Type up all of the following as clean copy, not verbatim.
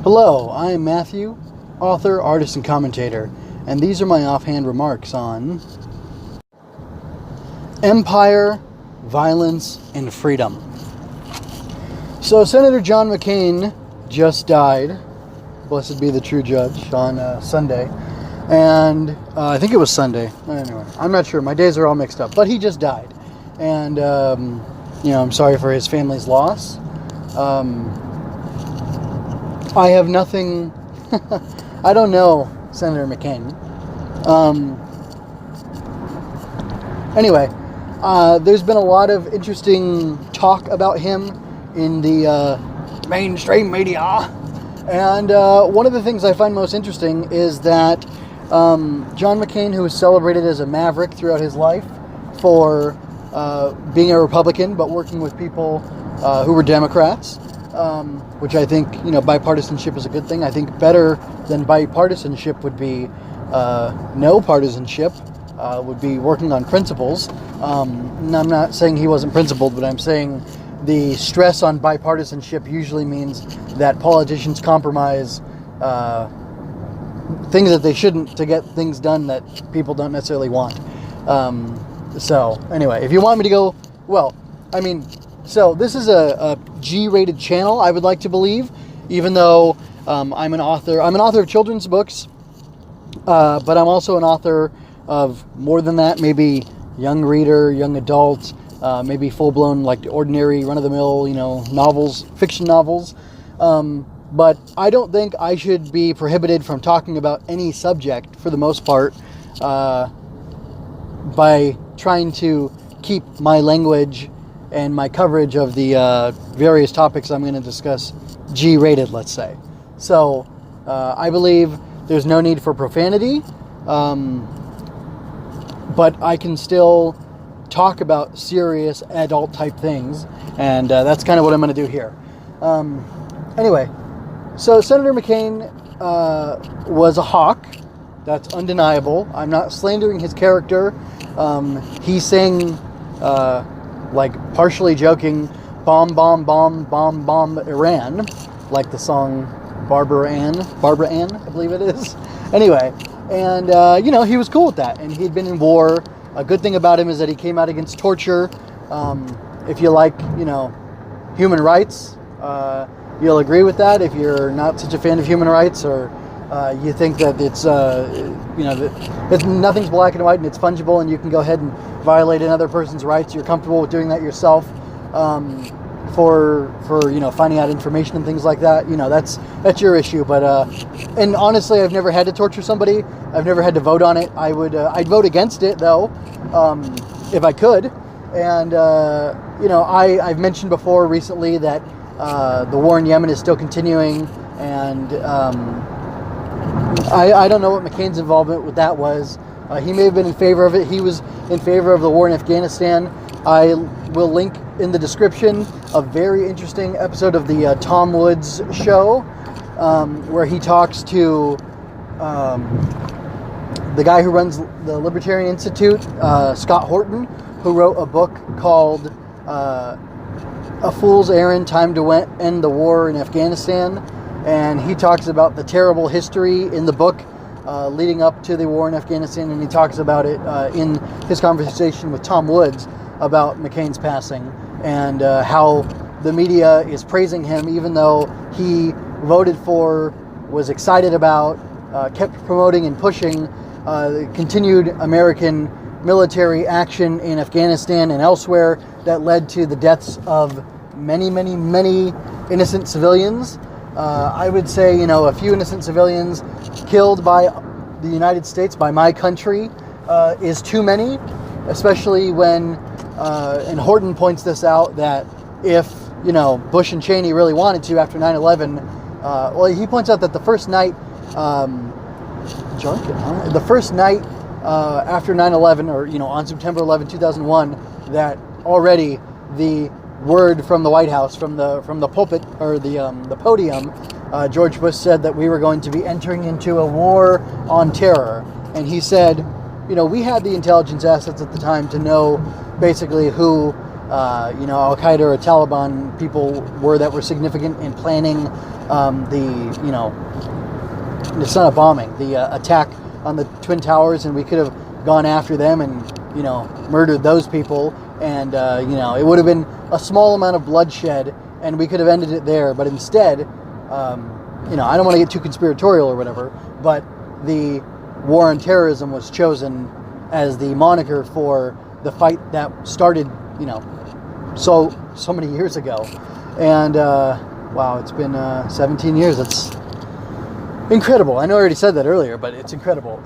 Hello, I am Matthew, author, artist, and commentator, and these are my offhand remarks on empire, violence, and freedom. So Senator John McCain just died, blessed be the true judge, on Sunday, and I think it was Sunday. Anyway, I'm not sure, my days are all mixed up, but he just died, and I'm sorry for his family's loss. I have nothing, I don't know Senator McCain. Anyway, there's been a lot of interesting talk about him in the mainstream media. And one of the things I find most interesting is that John McCain, who was celebrated as a maverick throughout his life for being a Republican, but working with people who were Democrats, which I think, bipartisanship is a good thing. I think better than bipartisanship would be no partisanship, would be working on principles. And I'm not saying he wasn't principled, but I'm saying the stress on bipartisanship usually means that politicians compromise things that they shouldn't to get things done that people don't necessarily want. So anyway, if you want me to go, so this is a G-rated channel, I would like to believe, even though I'm an author. I'm an author of children's books, but I'm also an author of more than that, maybe young reader, young adult, maybe full-blown, like ordinary, run-of-the-mill, novels, fiction novels. But I don't think I should be prohibited from talking about any subject, for the most part, by trying to keep my language and my coverage of the various topics I'm going to discuss G-rated, let's say. So I believe there's no need for profanity, but I can still talk about serious adult type things, and that's kind of what I'm going to do here. Anyway, so Senator McCain was a hawk. That's undeniable. I'm not slandering his character. He sang partially joking, bomb, bomb, bomb, bomb, bomb Iran, like the song Barbara Ann, I believe it is. Anyway, and, he was cool with that, and he'd been in war. A good thing about him is that he came out against torture. If you like, human rights, you'll agree with that. If you're not such a fan of human rights, or you think that it's, that nothing's black and white and it's fungible and you can go ahead and violate another person's rights, you're comfortable with doing that yourself, for finding out information and things like that, that's your issue. But and honestly, I've never had to torture somebody. I've never had to vote on it. I'd vote against it though, if I could. And I've mentioned before recently that the war in Yemen is still continuing, and I don't know what McCain's involvement with that was. He may have been in favor of it. He was in favor of the war in Afghanistan. I will link in the description a very interesting episode of the Tom Woods show, where he talks to the guy who runs the Libertarian Institute, Scott Horton, who wrote a book called A Fool's Errand, Time to End the War in Afghanistan. And he talks about the terrible history in the book leading up to the war in Afghanistan, and he talks about it in his conversation with Tom Woods about McCain's passing, and how the media is praising him even though he voted for, was excited about, kept promoting and pushing continued American military action in Afghanistan and elsewhere that led to the deaths of many, many, many innocent civilians. I would say, a few innocent civilians killed by the United States, by my country, is too many, especially when, and Horton points this out, that if, Bush and Cheney really wanted to after 9/11, he points out that the first night, after 9/11, or, on September 11, 2001, that already the word from the White House, from the pulpit, or the podium, George Bush said that we were going to be entering into a war on terror. And he said, we had the intelligence assets at the time to know basically who Al Qaeda or Taliban people that were significant in planning it's not a bombing, the attack on the Twin Towers, and we could have gone after them and murdered those people, and it would have been a small amount of bloodshed, and we could have ended it there. But instead, I don't want to get too conspiratorial or whatever, but the war on terrorism was chosen as the moniker for the fight that started, so many years ago. And wow, it's been 17 years. That's incredible. I know I already said that earlier, but it's incredible.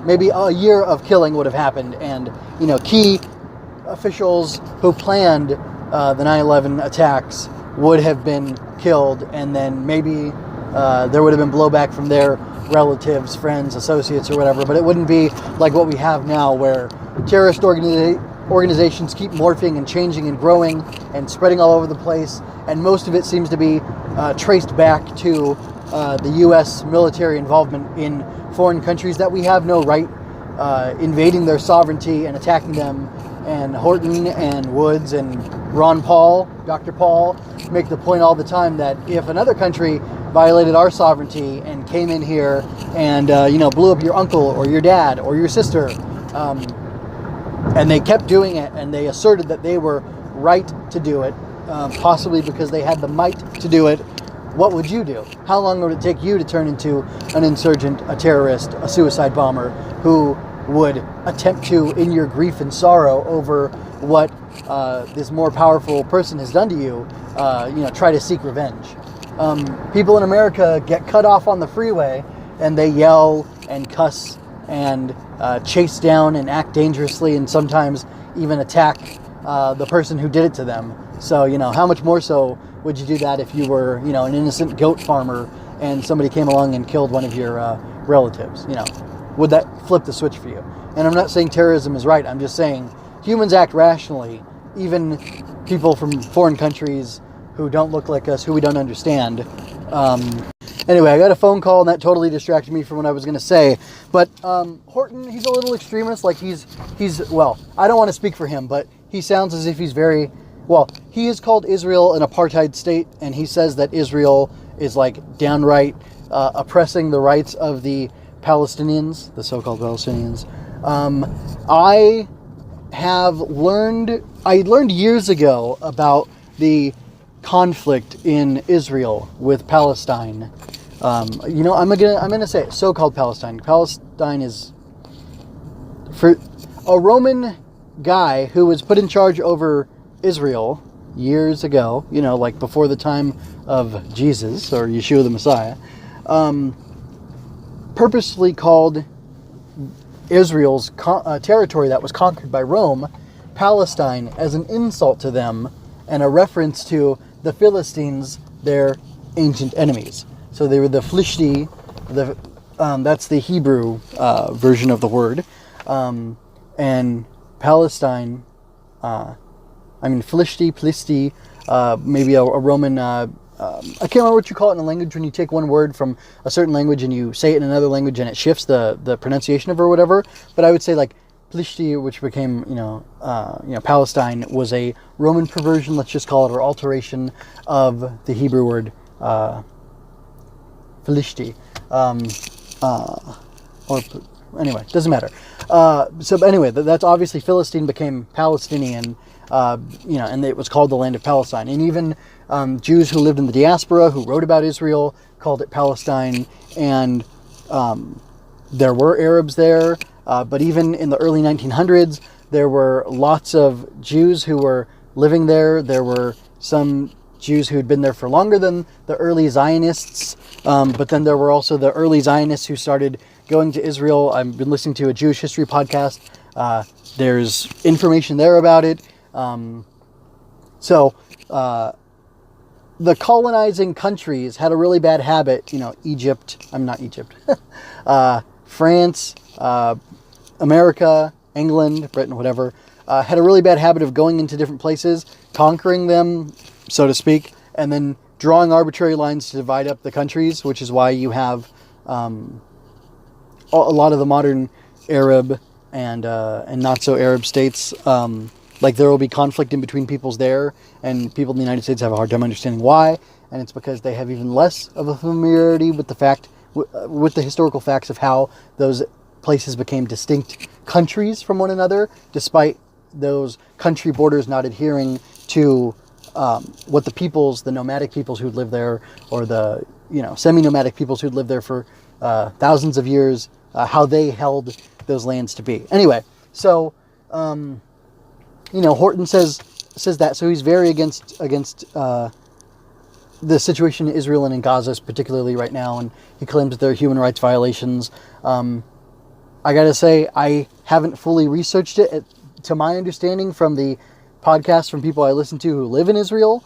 Maybe a year of killing would have happened, and key officials who planned the 9/11 attacks would have been killed, and then maybe there would have been blowback from their relatives, friends, associates, or whatever. But it wouldn't be like what we have now, where terrorist organizations keep morphing and changing and growing and spreading all over the place, and most of it seems to be traced back to the U.S. military involvement in foreign countries that we have no right invading their sovereignty and attacking them. And Horton and Woods and Ron Paul, Dr. Paul, make the point all the time that if another country violated our sovereignty and came in here and blew up your uncle or your dad or your sister, and they kept doing it, and they asserted that they were right to do it, possibly because they had the might to do it, what would you do? How long would it take you to turn into an insurgent, a terrorist, a suicide bomber who would attempt to, in your grief and sorrow over what this more powerful person has done to you, try to seek revenge? People in America get cut off on the freeway and they yell and cuss and chase down and act dangerously, and sometimes even attack the person who did it to them. So, how much more so would you do that if you were, an innocent goat farmer and somebody came along and killed one of your relatives? Would that flip the switch for you? And I'm not saying terrorism is right. I'm just saying humans act rationally. Even people from foreign countries who don't look like us, who we don't understand. Anyway, I got a phone call, and that totally distracted me from what I was going to say. But Horton, he's a little extremist. Like he's well, I don't want to speak for him, but he sounds as if he's very, well, he has called Israel an apartheid state, and he says that Israel is like downright oppressing the rights of the Palestinians, the so-called Palestinians. I learned years ago about the conflict in Israel with Palestine. I'm gonna say it, so-called Palestine. Palestine is for a Roman guy who was put in charge over Israel years ago, like before the time of Jesus or Yeshua the Messiah, purposely called Israel's territory that was conquered by Rome Palestine as an insult to them and a reference to the Philistines, their ancient enemies. So they were the Flishti, that's the Hebrew version of the word, and Palestine, Plisti, maybe a Roman, I can't remember what you call it in a language when you take one word from a certain language and you say it in another language and it shifts the pronunciation of it or whatever. But I would say like Plishti, which became, Palestine, was a Roman perversion, let's just call it, or alteration of the Hebrew word Philishti. Anyway, doesn't matter. That's obviously Philistine became Palestinian, and it was called the land of Palestine. And even Jews who lived in the diaspora, who wrote about Israel, called it Palestine. And there were Arabs there, but even in the early 1900s, there were lots of Jews who were living there. There were some Jews who had been there for longer than the early Zionists, but then there were also the early Zionists who started going to Israel. I've been listening to a Jewish history podcast. There's information there about it. The colonizing countries had a really bad habit, France, America, England, Britain, whatever, had a really bad habit of going into different places, conquering them, so to speak, and then drawing arbitrary lines to divide up the countries, which is why you have a lot of the modern Arab and not so Arab states like there will be conflict in between peoples there, and people in the United States have a hard time understanding why, and it's because they have even less of a familiarity with with the historical facts of how those places became distinct countries from one another, despite those country borders not adhering to what the nomadic peoples who'd lived there, or the semi-nomadic peoples who'd lived there for thousands of years, how they held those lands to be. Anyway, so Horton says that, so he's very against the situation in Israel and in Gaza, particularly right now, and he claims that there are human rights violations. I gotta say, I haven't fully researched it. To my understanding, from the podcasts from people I listen to who live in Israel,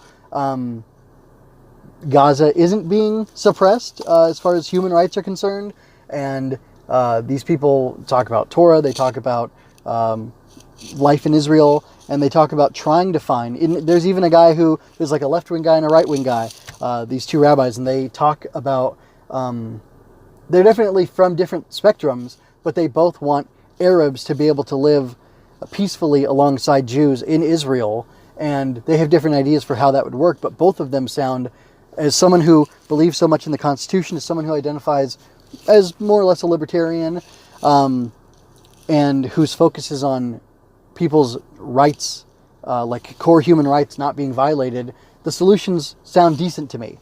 Gaza isn't being suppressed as far as human rights are concerned, and these people talk about Torah, they talk about life in Israel, and they talk about trying to find... There's even a guy there's like a left-wing guy and a right-wing guy, these two rabbis, and they talk about... they're definitely from different spectrums, but they both want Arabs to be able to live peacefully alongside Jews in Israel, and they have different ideas for how that would work, but both of them sound, as someone who believes so much in the Constitution, as someone who identifies as more or less a libertarian, and whose focus is on people's rights, like core human rights not being violated, the solutions sound decent to me.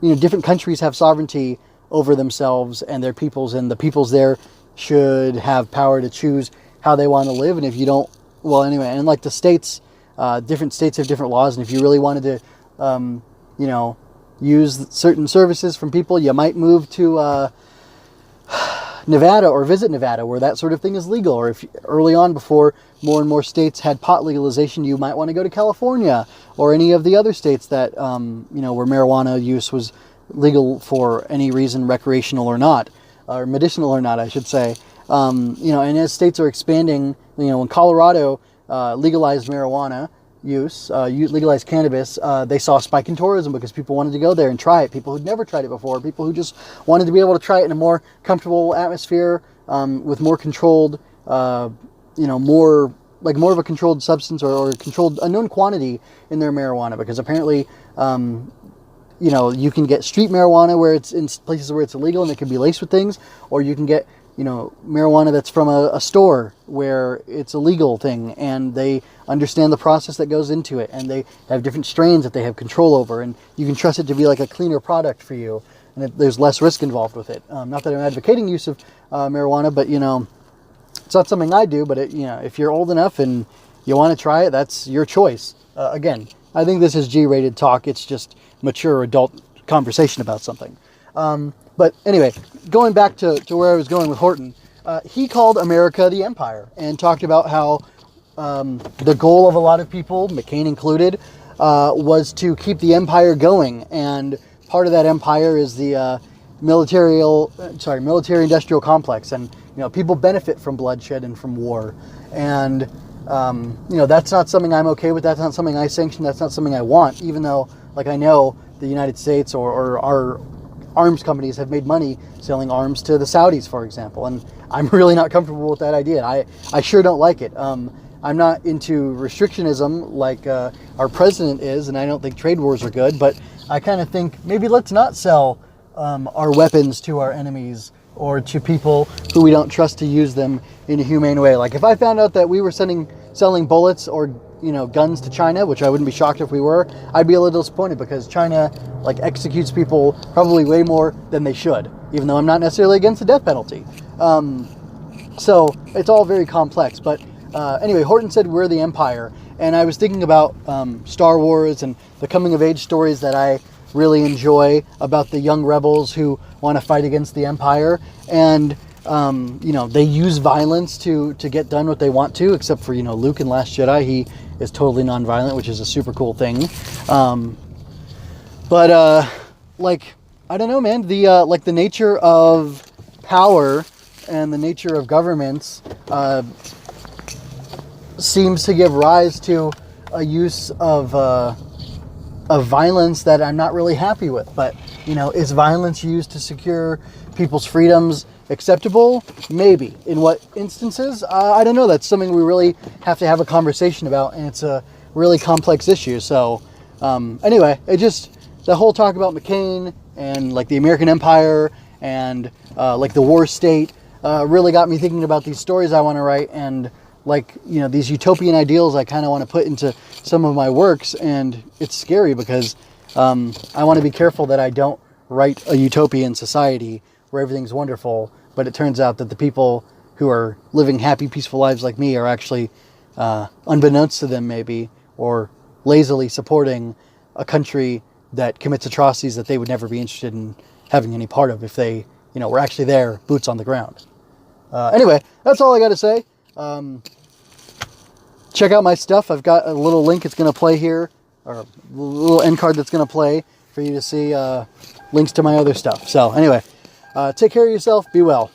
Different countries have sovereignty over themselves and their peoples, and the peoples there should have power to choose how they want to live. And if you don't, well, anyway, and like the states, different states have different laws, and if you really wanted to, use certain services from people, you might move to Nevada or visit Nevada, where that sort of thing is legal. Or if early on, before more and more states had pot legalization, you might want to go to California or any of the other states that, where marijuana use was legal for any reason, recreational or not, or medicinal or not, I should say. And as states are expanding, when Colorado legalized marijuana use, legalized cannabis, they saw a spike in tourism because people wanted to go there and try it. People who'd never tried it before, people who just wanted to be able to try it in a more comfortable atmosphere, with more controlled, more of a controlled substance, or controlled, a known quantity in their marijuana, because apparently, you can get street marijuana where it's in places where it's illegal and it can be laced with things, or you can get, marijuana that's from a store where it's a legal thing, and they understand the process that goes into it, and they have different strains that they have control over, and you can trust it to be like a cleaner product for you, and there's less risk involved with it. Not that I'm advocating use of marijuana, but, it's not something I do, but if you're old enough and you want to try it, that's your choice. Again, I think this is G-rated talk. It's just mature adult conversation about something. But anyway, going back to where I was going with Horton, he called America the empire and talked about how the goal of a lot of people, McCain included, was to keep the empire going. And part of that empire is the military-industrial complex. And, people benefit from bloodshed and from war. And, that's not something I'm okay with. That's not something I sanction. That's not something I want, even though, I know the United States or our arms companies have made money selling arms to the Saudis, for example, and I'm really not comfortable with that idea. I sure don't like it. I'm not into restrictionism like our president is, and I don't think trade wars are good, but I kind of think maybe let's not sell our weapons to our enemies or to people who we don't trust to use them in a humane way. Like if I found out that we were selling bullets or guns to China, which I wouldn't be shocked if we were, I'd be a little disappointed, because China executes people probably way more than they should, even though I'm not necessarily against the death penalty. So it's all very complex. But anyway, Horton said we're the empire, and I was thinking about Star Wars and the coming of age stories that I really enjoy about the young rebels who want to fight against the empire, and they use violence to get done what they want to, except for, Luke in Last Jedi. He is totally nonviolent, which is a super cool thing. But I don't know, man, the nature of power and the nature of governments seems to give rise to a use of violence that I'm not really happy with. But, is violence used to secure people's freedoms acceptable? Maybe. In what instances? I don't know. That's something we really have to have a conversation about, and it's a really complex issue. So anyway, the whole talk about McCain and like the American Empire and like the war state really got me thinking about these stories I want to write, and like, you know, these utopian ideals I kind of want to put into some of my works. And it's scary because I want to be careful that I don't write a utopian society where everything's wonderful, but it turns out that the people who are living happy, peaceful lives like me are actually, unbeknownst to them maybe, or lazily supporting a country that commits atrocities that they would never be interested in having any part of if they, you know, were actually there, boots on the ground. Anyway, that's all I got to say. Check out my stuff. I've got a little link it's going to play here, or a little end card that's going to play for you to see links to my other stuff. So anyway, take care of yourself. Be well.